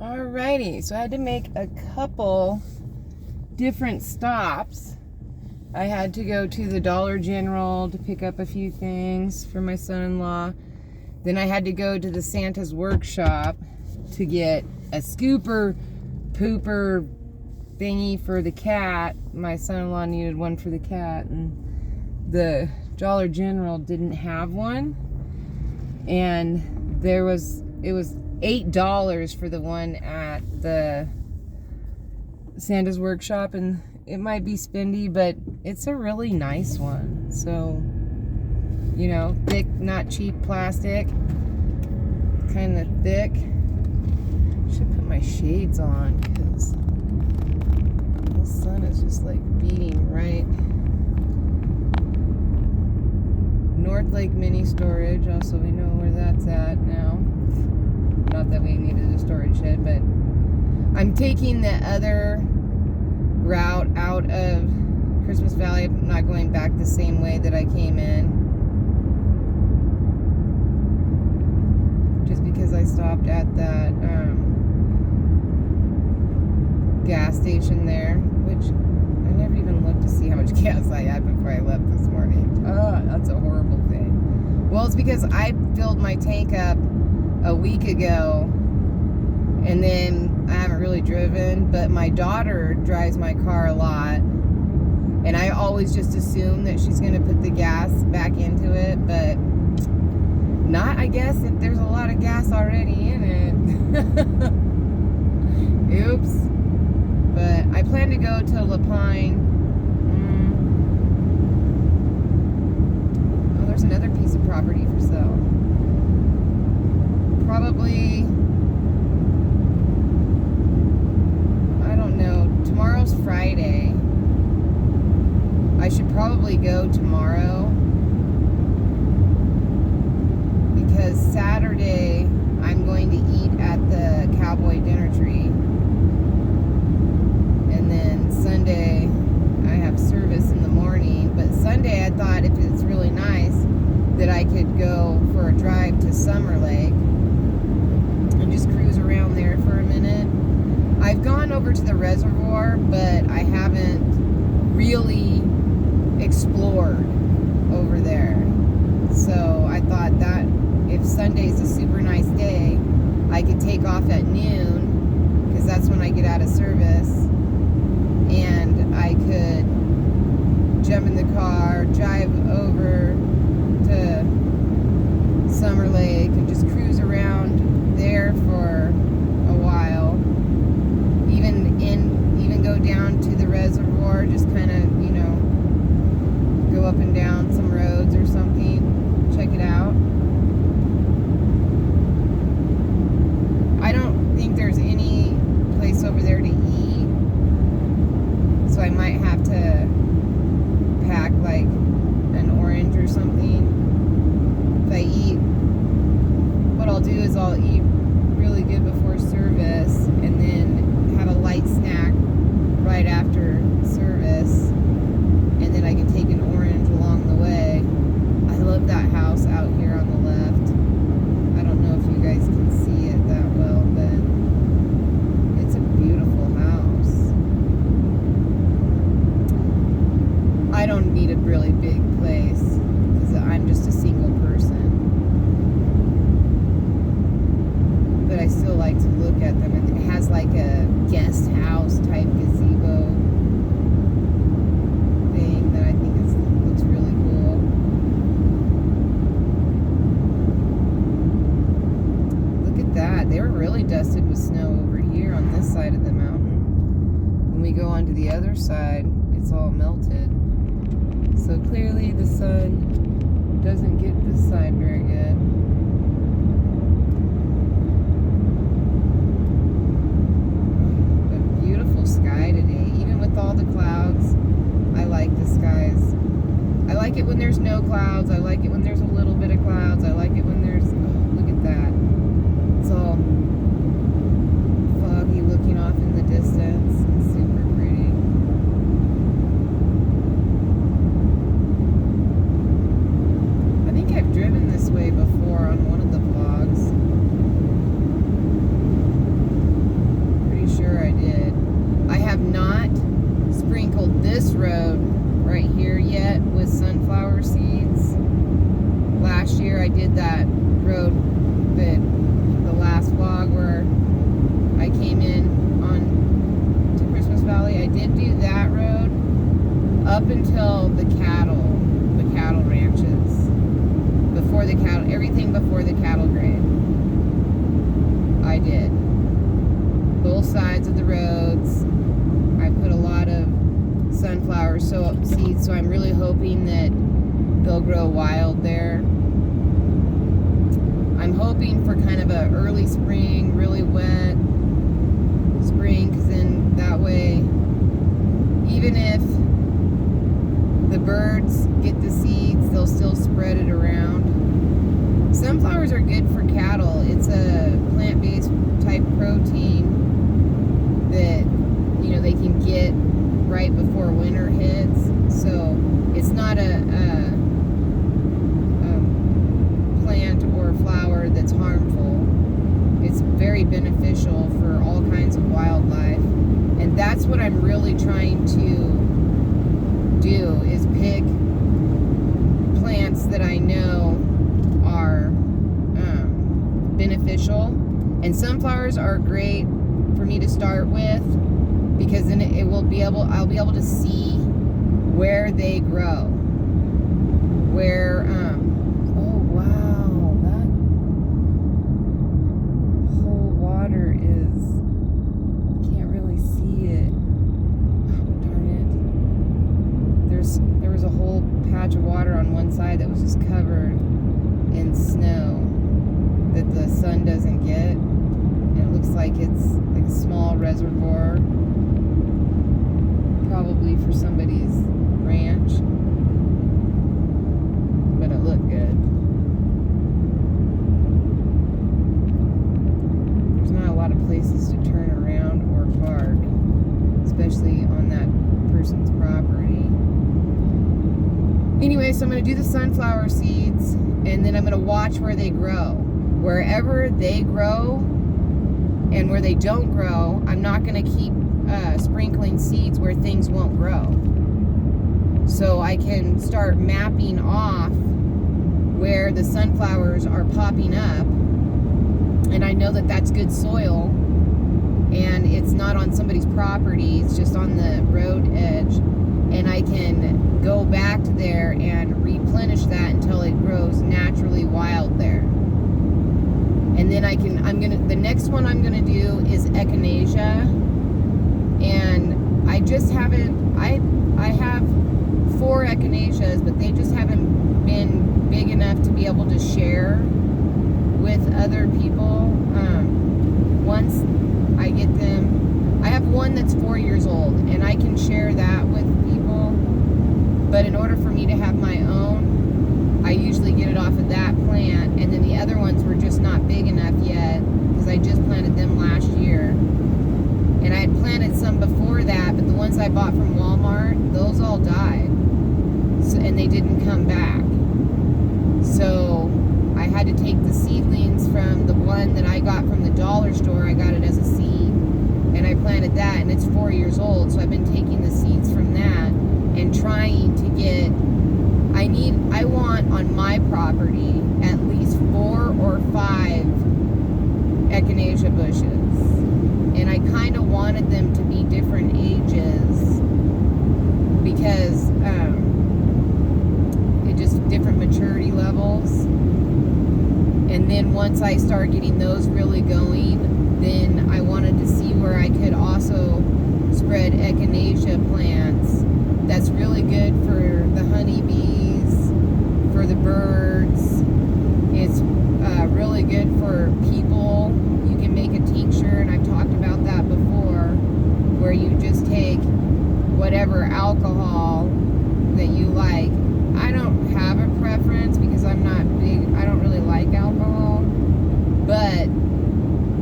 Alrighty, so I had to make a couple different stops. I had to go to the Dollar General to pick up a few things for my son-in-law. Then I had to go to the Santa's workshop to get a scooper pooper thingy for the cat. My son-in-law needed one for the cat, and the Dollar General didn't have one. And it was $8 for the one at the Santa's workshop, and it might be spendy, but it's a really nice one. So, you know, thick, not cheap plastic, kind of thick. Should put my shades on because the sun is just like beating right. North Lake Mini Storage, also we know where that's at now. Not that we needed a storage shed, but I'm taking the other route out of Christmas Valley. I'm not going back the same way that I came in, just because I stopped at that gas station there, which I never even looked to see how much gas I had before I left this morning. Oh, that's a horrible thing. Well, it's because I filled my tank up a week ago, and then I haven't really driven, but my daughter drives my car a lot, and I always just assume that she's going to put the gas back into it, but not, I guess, if there's a lot of gas already in it. Oops. But I plan to go to La Pine. Oh, there's another piece of property for sale. Probably, I don't know, tomorrow's Friday. I should probably go tomorrow, because Saturday I'm going to eat at the Cowboy Dinner Tree, and then Sunday I have service in the morning. But Sunday I thought, if it's really nice, that I could go for a drive to Summer Lake and just cruise around there for a minute. I've gone over to the reservoir, but I haven't really explored over there. So I thought that if Sunday's a super nice day, I could take off at noon, because that's when I get out of service, and I could jump in the car, drive over to Summer Lake, and just cruise around there for a while. Even go down to the reservoir, just kind of, you know, go up and down some roads or something, check it out. I don't think there's any place over there to eat, so I might have to pack like an orange or something. If I eat, what I'll do is I'll eat really good before service, and then have a light snack right after service, and then I can take an orange along the way. I love that house out here on the left. I don't know if you guys can see it that well, but it's a beautiful house. I don't need a really big place, because I'm just a single person. But I still like to look at them, and it has like a guest house type gazebo thing that I think looks really cool. Look at that. They were really dusted with snow over here on this side of the mountain. When we go onto the other side, it's all melted. So clearly the sun doesn't get this side very good. But beautiful sky today, even with all the clouds. I like the skies. I like it when there's no clouds. I like it when there's a little bit of clouds. I like it when there's, oh, look at that. It's all foggy looking off in the distance. It's super pretty. I think I've driven this way before on one of the vlogs. up until the cattle ranches, everything before the cattle grade. I did both sides of the roads. I put a lot of sunflower seeds, so I'm really hoping that they'll grow wild there. I'm hoping for kind of a early spring, really wet spring, because then that way, even if the birds get the seeds, they'll still spread it around. Sunflowers are good for cattle. It's a plant-based type protein that, you know, they can get right before winter hits. So it's not a plant or flower that's harmful. It's very beneficial for all kinds of wildlife. And that's what I'm really trying to do, is pick plants that I know are beneficial. And sunflowers are great for me to start with, because then I'll be able to see where they grow, where oh wow, that whole water is, you can't really see it. Oh, darn it. There was a whole patch of water on one side that was just covered in snow that the sun doesn't get. And it looks like it's like a small reservoir, probably for somebody's ranch, but it looked good. There's not a lot of places to turn around or park, especially on that person's property. Anyway, so I'm going to do the sunflower seeds, and then I'm going to watch where they grow. Wherever they grow and where they don't grow, I'm not going to keep sprinkling seeds where things won't grow. So I can start mapping off where the sunflowers are popping up, and I know that that's good soil, and it's not on somebody's property, it's just on the road edge, and I can go back to there and replenish that until it grows naturally wild there. And then the next one I'm gonna do is echinacea, and I just haven't, I have 4 echinaceas, but they just haven't been big enough to be able to share with other people. Once I get them, I have one that's 4 years old, and I can share that with people, but in order for me to have my own, I usually get it off of that plant, and then the other ones were just not big enough yet, because I just planted them last year. And I had planted some before that, but the ones I bought from Walmart, those all died. So, and they didn't come back. So I had to take the seedlings from the one that I got from the dollar store. I got it as a seed, and I planted that, and it's 4 years old. So I've been taking the seeds from that and trying to get, I want on my property at least 4 or 5 echinacea bushes. And I kind of wanted them to be different ages, because it just different maturity levels. And then once I start getting those really going, then I wanted to see where I could also spread echinacea plants. That's really good for the honeybees, for the birds. It's really good for people. You can make a tincture, and I've talked about that before, where you just take whatever alcohol that you like. I don't have a preference because I'm not big, I don't really like alcohol, but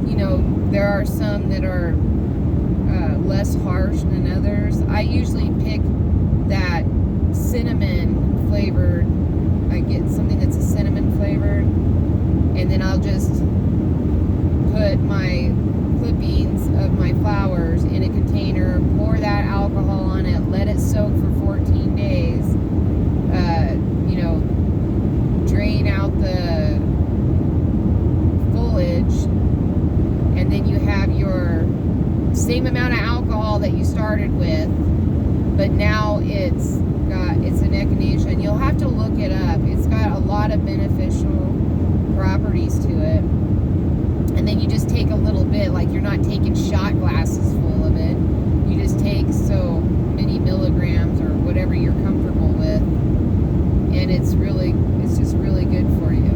you know, there are some that are less harsh than others. I usually pick that cinnamon flavored, I get something that's a cinnamon flavored, and then I'll just put my clippings of my flowers in a container, pour that alcohol on it, let it soak for 14 days, you know, drain out the foliage, and then you have your same amount of alcohol that you started with, but now it's an echinacea, and you'll have to look it up. It's got a lot of beneficial properties to it. And then you just take a little bit, like you're not taking shot glasses full of it. You just take so many milligrams or whatever you're comfortable with, and it's just really good for you.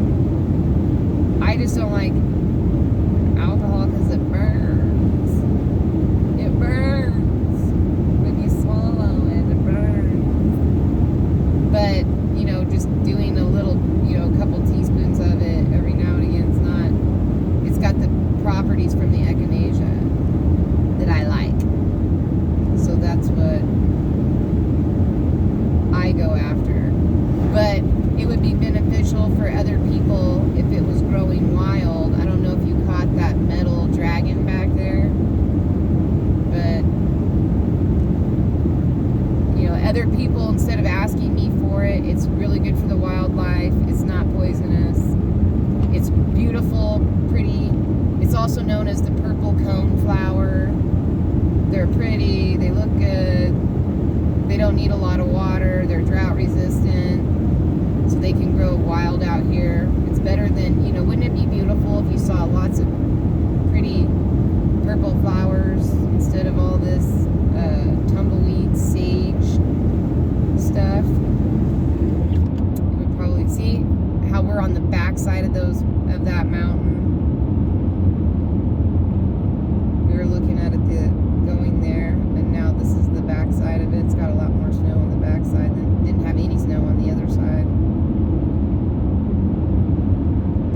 I just don't like alcohol because it burns. It burns when you swallow it. It burns. But just doing a little, a couple teaspoons of it every now and again is not. It's got the properties from the echinacea that I like. So that's what I go after. But it would be beneficial for other people if it was growing wild. I don't know if you caught that metal dragon back there. But, other people, instead of asking me for it, it's really good for the wildlife. It's not poisonous. It's beautiful, pretty. It's also known as the purple cone flower. They're pretty, they look good, they don't need a lot of water, they're drought resistant, so they can grow wild out here. It's better than, wouldn't it be beautiful if you saw lots of pretty purple flowers instead of all this tumbleweed sage stuff? You would probably see how we're on the back side of that mountain. We were looking at it going there, and now this is the back side of it. It's got a lot more snow on the back side than didn't have any snow on the other side.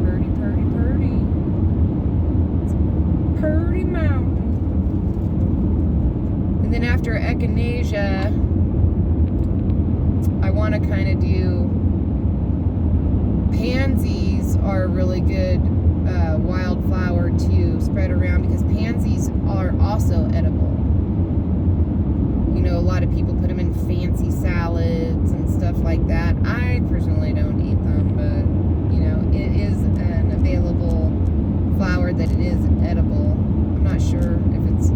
Purdy, purdy, purdy. It's a purdy mountain. And then after echinacea, I want to kind of do pansies are a really good wildflower to spread around, because pansies are also edible. A lot of people put them in fancy salads and stuff like that. I personally don't eat them, but it is an available flower that it is edible. I'm not sure if it's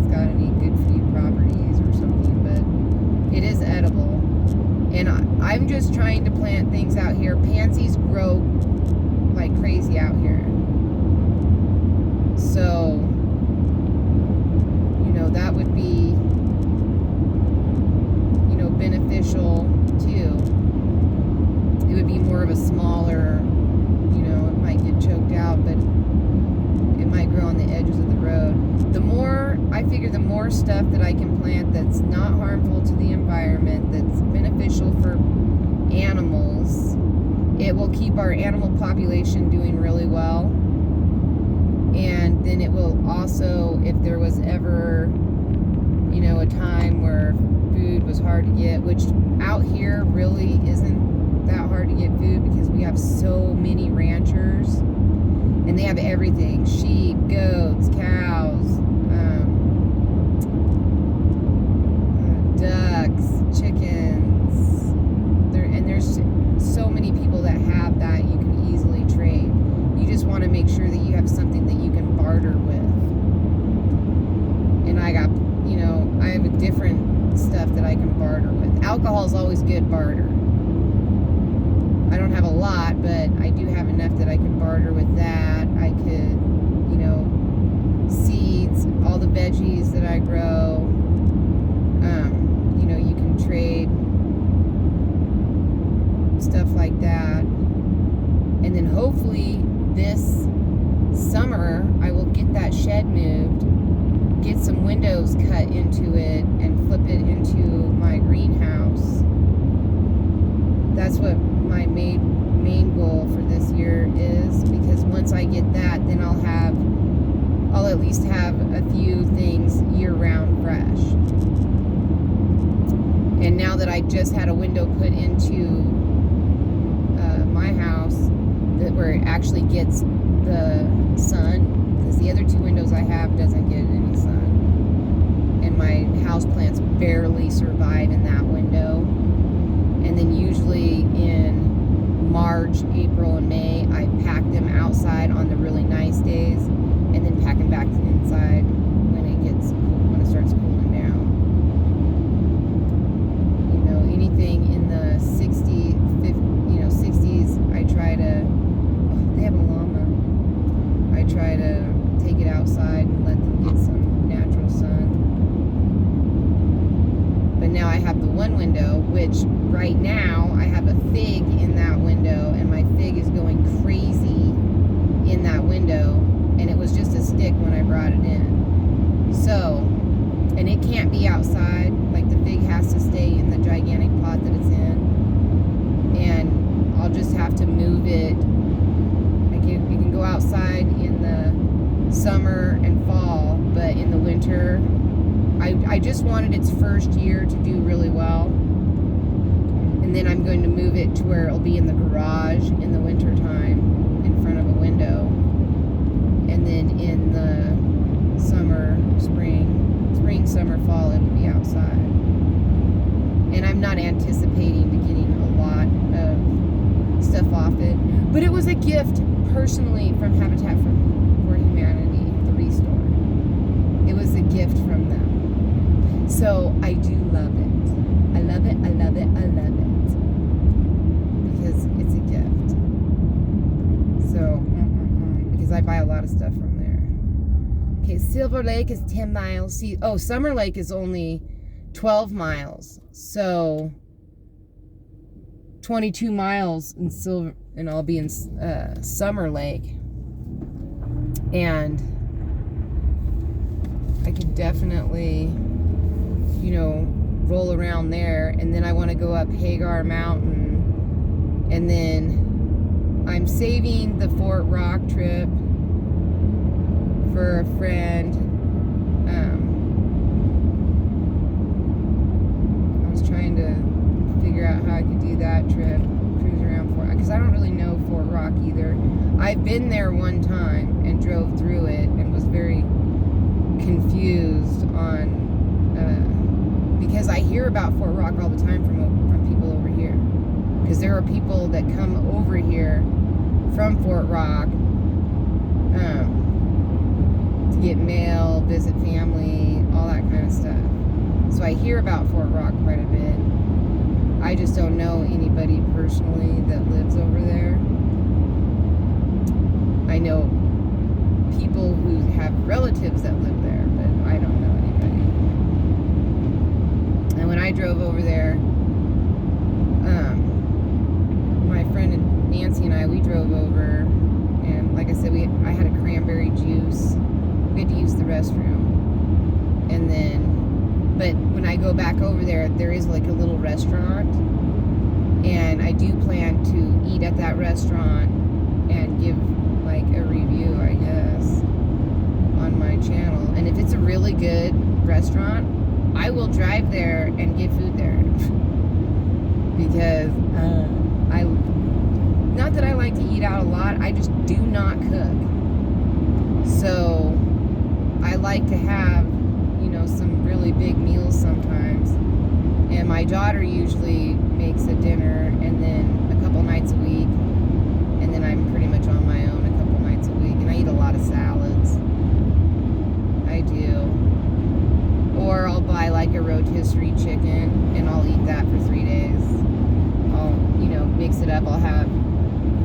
got any good for you properties or something, but it is edible. And I'm just trying to plant things out here. Pansies grow like crazy out here. So, that would be, beneficial too. It would be more of a smaller, it might get choked out, but it might grow on the edges of the road. I figure the more stuff that I can plant that's not harmful to the environment, that's beneficial for animals, it will keep our animal population doing really well. And then it will also, if there was ever, a time where food was hard to get, which out here really isn't that hard to get food because we have so many ranchers and they have everything: sheep, goats, cows, ducks, chickens. There's so many people that have that you can easily trade. You just want to make sure that you have something that you can barter with. And I got, I have a different stuff that I can barter with. Alcohol is always good barter. I don't have a lot, but I do have enough that I can barter with that. I could, seeds, all the veggies that I grow, you can trade stuff like that. And then hopefully this summer I will get that shed moved, get some windows cut into it, and flip it into my greenhouse. That's what my main goal for this year is, because once I get that, then I'll at least have a few things year-round fresh. And now that I just had a window put into my house where it actually gets the sun, because the other two windows I have doesn't get any sun, and my houseplants barely survive in that window. And then usually in March, April, and May, I pack them outside on the really nice days, and then pack them back inside when it starts cooling down. outside and let them get some natural sun. But now I have the one window, which right now I have a fig in that window, and my fig is going crazy in that window, and it was just a stick when I brought it in. So, and it can't be outside, like the fig has to stay in the gigantic pot that it's in, and I'll just have to move it. Like it can go outside in the summer and fall, but in the winter, I just wanted its first year to do really well, and then I'm going to move it to where it'll be in the garage in the winter time in front of a window, and then in the summer, spring, summer, fall, it'll be outside. And I'm not anticipating to getting a lot of stuff off it, but it was a gift personally from Habitat for Humanity, the Restore. It was a gift from them. So I do love it. I love it, I love it, I love it. Because it's a gift. So, because I buy a lot of stuff from there. Okay, Silver Lake is 10 miles. See, Summer Lake is only 12 miles. So, 22 miles and I'll be in Summer Lake. And I could definitely, roll around there, and then I want to go up Hagar Mountain, and then I'm saving the Fort Rock trip for a friend. I was trying to figure out how I could do that trip, cruise around Fort Rock, because I don't really know Fort Rock either. I've been there one time and drove through it and was very confused on because I hear about Fort Rock all the time from people over here, because there are people that come over here from Fort Rock to get mail, visit family, all that kind of stuff. So I hear about Fort Rock quite a bit. I just don't know anybody personally that lives over there. I know people who have relatives that live there, but I don't know anybody. And when I drove over there, my friend Nancy and we drove over, and like I said, I had a cranberry juice. We had to use the restroom. And then, but when I go back over there, there is like a little restaurant, and I do plan to eat at that restaurant and give like a review, I guess, on my channel. And if it's a really good restaurant, I will drive there and get food there. Because not that I like to eat out a lot, I just do not cook. So I like to have, some really big meals sometimes. And my daughter usually makes a dinner, and then a couple nights a week, and then I'm pretty much on my own a couple nights a week. And I eat a lot of salads. I do. Or I'll buy like a rotisserie chicken, and I'll eat that for 3 days. I'll, mix it up. I'll have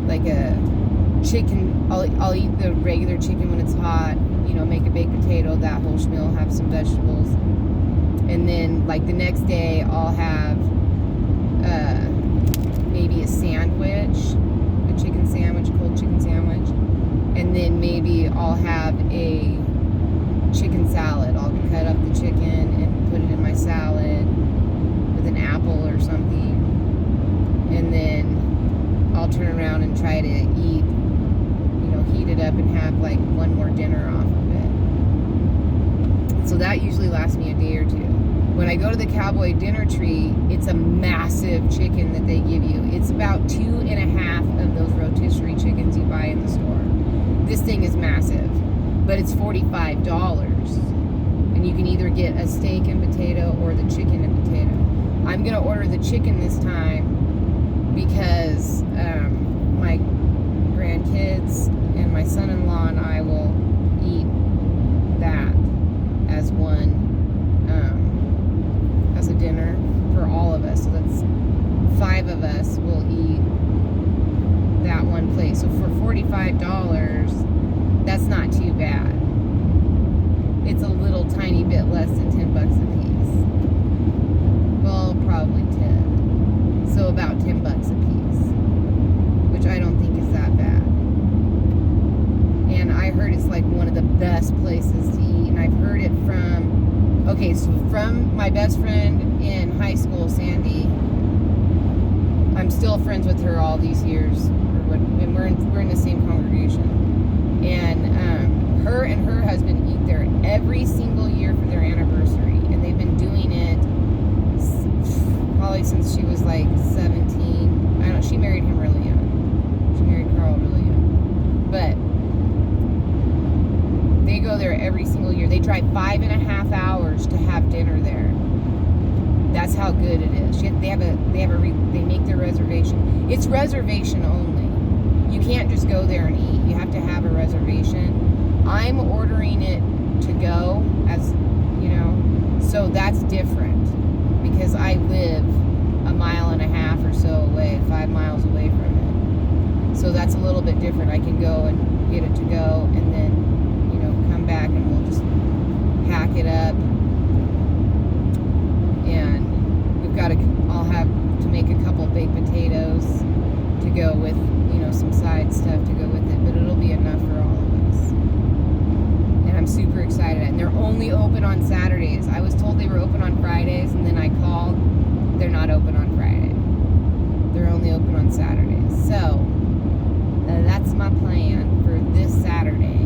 like a chicken. I'll eat the regular chicken when it's hot. Make a baked potato, that whole schmeal, have some vegetables. And then like the next day I'll have maybe a sandwich, a chicken sandwich, cold chicken sandwich. And then maybe I'll have a chicken salad. I'll cut up the chicken and put it in my salad with an apple or something. And then I'll turn around and try to eat, heat it up and have like one more dinner off of it. So that usually lasts me a day or two. When I go to the Cowboy Dinner Tree, it's a massive chicken that they give you. It's about 2.5 of those rotisserie chickens you buy in the store. This thing is massive, but it's $45. And you can either get a steak and potato or the chicken and potato. I'm going to order the chicken this time because my grandkids and my son-in-law and I will eat that as as a dinner for all of us. So that's 5 of us will eat that one plate. So for $45, that's not too bad. bit less than $10 a piece. Well, probably 10. So about $10 a piece, which I don't think is that bad. And I heard it's like one of the best places to eat. And I've heard it from my best friend in high school, Sandy. I'm still friends with her all these years, and we're in the same congregation. And her and her husband eat there every single year for their anniversary, and they've been doing it probably since she was like 17. I don't know. She married him really young. She married Carl really young, but they go there every single year. They drive 5.5 hours to have dinner there. That's how good it is. They make their reservation. It's reservation only. You can't just go there and eat. You have to have a reservation. I'm ordering it to go, as you know, so that's different because I live 1.5 miles or so away, 5 miles away from it. So that's a little bit different. I can go and get it to go, and then come back and we'll just pack it up. And I'll have to make a couple baked potatoes to go with, some side stuff to go with it, but it'll be enough for all of us. And I'm super excited. And they're only open on Saturdays. I was told they were open on Fridays, and then I called. They're not open on Friday. They're only open on Saturdays. So that's my plan for this Saturday.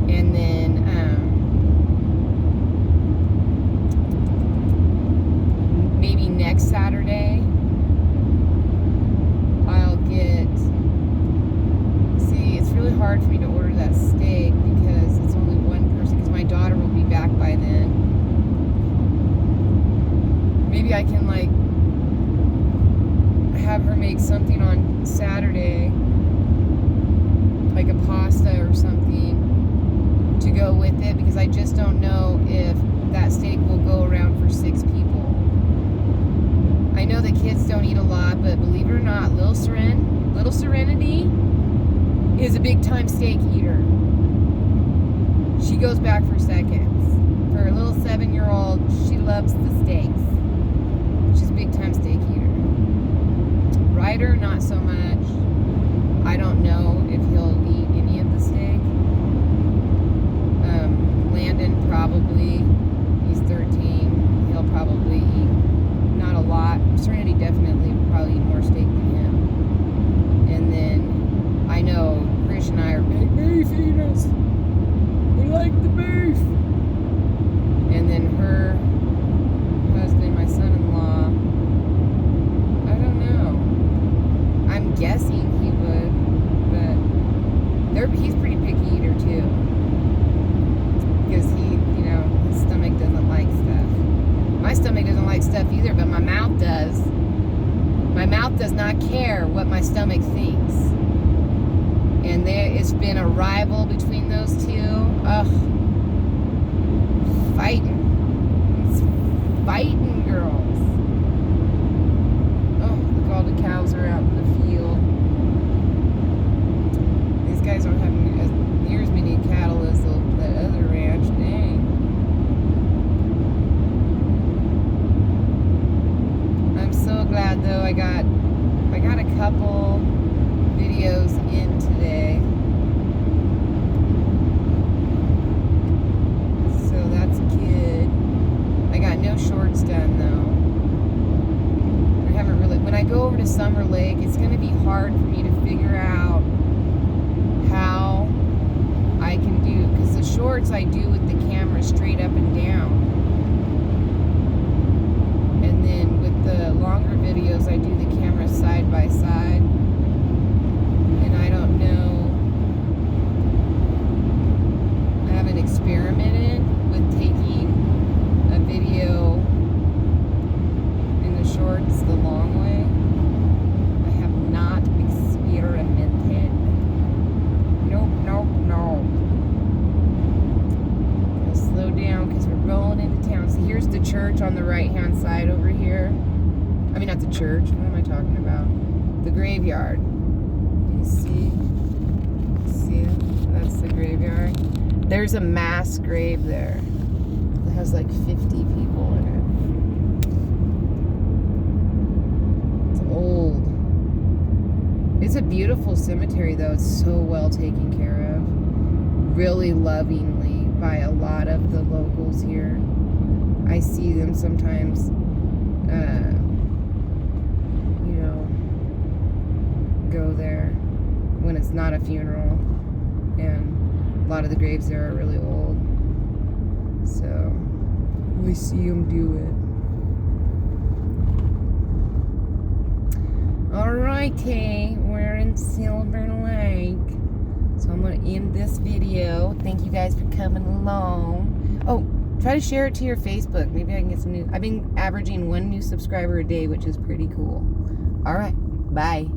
And then maybe next Saturday I'll it's really hard for me to order that steak because it's only one person, because my daughter will be back by then. Maybe I can have her make something on Saturday, like a pasta or something to go with it, because I just don't know if that steak will go around for 6 people. I know the kids don't eat a lot, but believe it or not, Little Serenity is a big time steak eater. She goes back for seconds. For a little 7-year-old, she loves the steaks. She's a big time steak eater. Ryder, not so much. I don't know if he'll eat any of the steak. Landon probably. He's 13. He'll probably eat not a lot. Serenity definitely will probably eat more steak than him. And then I know Chris and I are big beef eaters. We like the beef. And then her husband, my son-in-law, I don't know. I'm guessing he would, but he's pretty picky eater too. Because his stomach doesn't like stuff. My stomach doesn't like stuff either, but my mouth does. My mouth does not care what my stomach thinks. And it's been a rival between those two. Ugh. Fighting. It's fighting, girls. Oh, look, all the cows are out in the field. These guys don't have near as many cattle as that other ranch. Dang. I'm so glad though I got a couple videos in today. So that's good. I got no shorts done though. I haven't really, when I go over to Summer Lake, it's going to be hard for me to figure out how I can do, because the shorts I do with the camera straight up and down. And then with the longer videos, I do the camera side by side. And I don't know, I haven't experimented with taking a video in the shorts the long way. I have not experimented. Nope. Gonna slow down because we're rolling into town. See, here's the church on the right-hand side over here. I mean, not the church. What am I talking about? The graveyard. You see? That's the graveyard. There's a mass grave there that has like 50 people in it. It's old. It's a beautiful cemetery, though. It's so well taken care of. Really lovingly by a lot of the locals here. I see them sometimes, go there when it's not a funeral. And a lot of the graves there are really old. So, we see them do it. Alrighty, we're in Silver Lake. So I'm going to end this video. Thank you guys for coming along. Oh, try to share it to your Facebook. Maybe I can get some new... I've been averaging 1 new subscriber a day, which is pretty cool. Alright, bye.